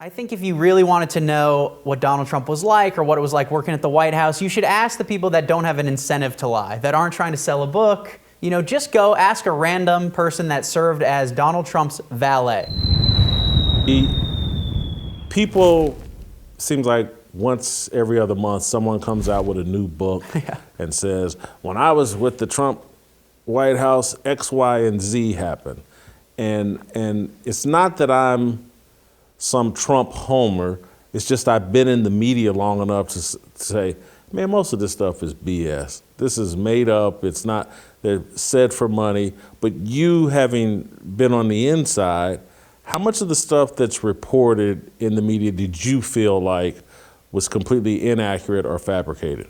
I think if you really wanted to know what Donald Trump was like or what it was like working at the White House, you should ask the people that don't have an incentive to lie, that aren't trying to sell a book. You know, just go ask a random person that served as Donald Trump's valet. People, seems like once every other month, someone comes out with a new book and says, when I was with the Trump White House, X, Y, and Z happened. And it's not that I'm some Trump homer. It's just I've been in the media long enough to say, man, most of this stuff is BS. This is made up. It's not, they're said for money. But you, having been on the inside, how much of the stuff that's reported in the media did you feel like was completely inaccurate or fabricated?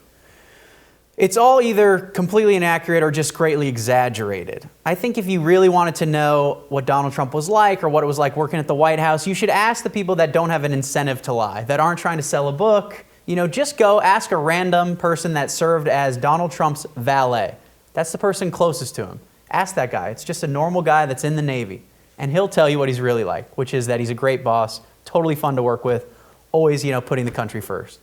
It's all either completely inaccurate or just greatly exaggerated. I think if you really wanted to know what Donald Trump was like or what it was like working at the White House, you should ask the people that don't have an incentive to lie, that aren't trying to sell a book. You know, just go ask a random person that served as Donald Trump's valet. That's the person closest to him. Ask that guy. It's just a normal guy that's in the Navy. And he'll tell you what he's really like, which is that he's a great boss, totally fun to work with, always, putting the country first.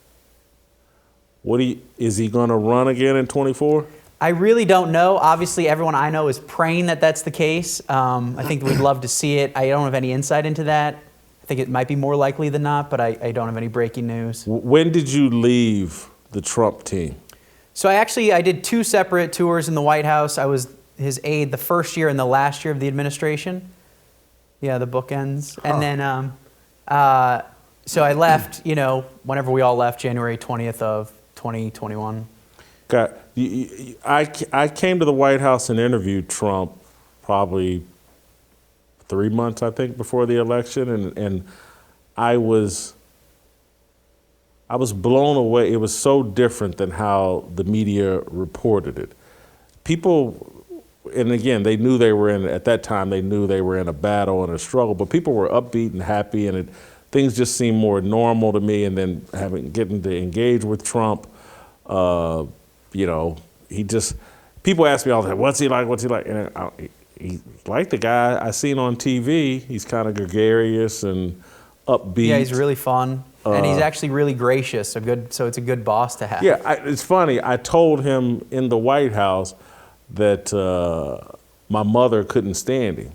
Is he going to run again in 24? I really don't know. Obviously, everyone I know is praying that that's the case. I think we'd love to see it. I don't have any insight into that. I think it might be more likely than not, but I don't have any breaking news. When did you leave the Trump team? So I did 2 separate tours in the White House. I was his aide the first year and the last year of the administration. Yeah, the bookends. Huh. And then, so I left, whenever we all left, January 20th of 2021. God, I came to the White House and interviewed Trump probably 3 months, I think, before the election, and I was blown away. It was so different than how the media reported it. People, and again, they knew at that time, they knew they were in a battle and a struggle, but people were upbeat and happy, and things just seemed more normal to me. And then getting to engage with Trump, people ask me all the time, what's he like, what's he like? And he's like the guy I seen on TV. He's kind of gregarious and upbeat. Yeah, he's really fun. And he's actually really gracious, so it's a good boss to have. Yeah, it's funny. I told him in the White House that my mother couldn't stand him.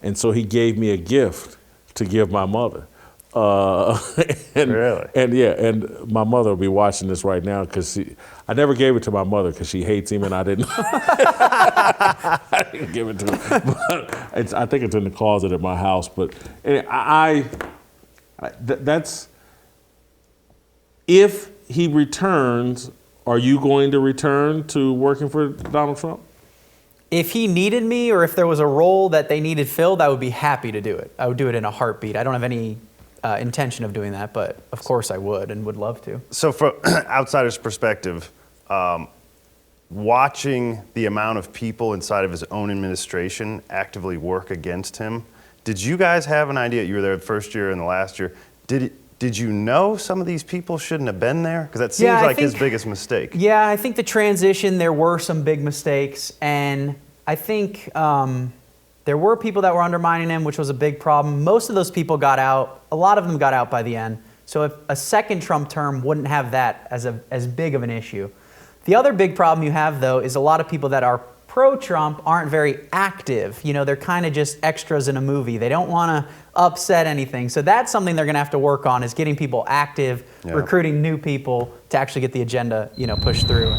And so he gave me a gift to give my mother. Really? And my mother will be watching this right now because I never gave it to my mother because she hates him and I didn't. I didn't give it to her. But I think it's in the closet at my house. But that's, if he returns, are you going to return to working for Donald Trump? If he needed me or if there was a role that they needed filled, I would be happy to do it. I would do it in a heartbeat. I don't have any intention of doing that, but of course I would and would love to. So from outsider's perspective, watching the amount of people inside of his own administration actively work against him, did you guys have an idea? You were there the first year and the last year. Did you know some of these people shouldn't have been there? Because that seems like his biggest mistake. Yeah, I think the transition, there were some big mistakes, and I think there were people that were undermining him, which was a big problem. Most of those people got out. A lot of them got out by the end. So if a second Trump term wouldn't have that as big of an issue. The other big problem you have, though, is a lot of people that are pro-Trump aren't very active. They're kind of just extras in a movie. They don't want to upset anything. So that's something they're going to have to work on, is getting people active, recruiting new people to actually get the agenda, pushed through.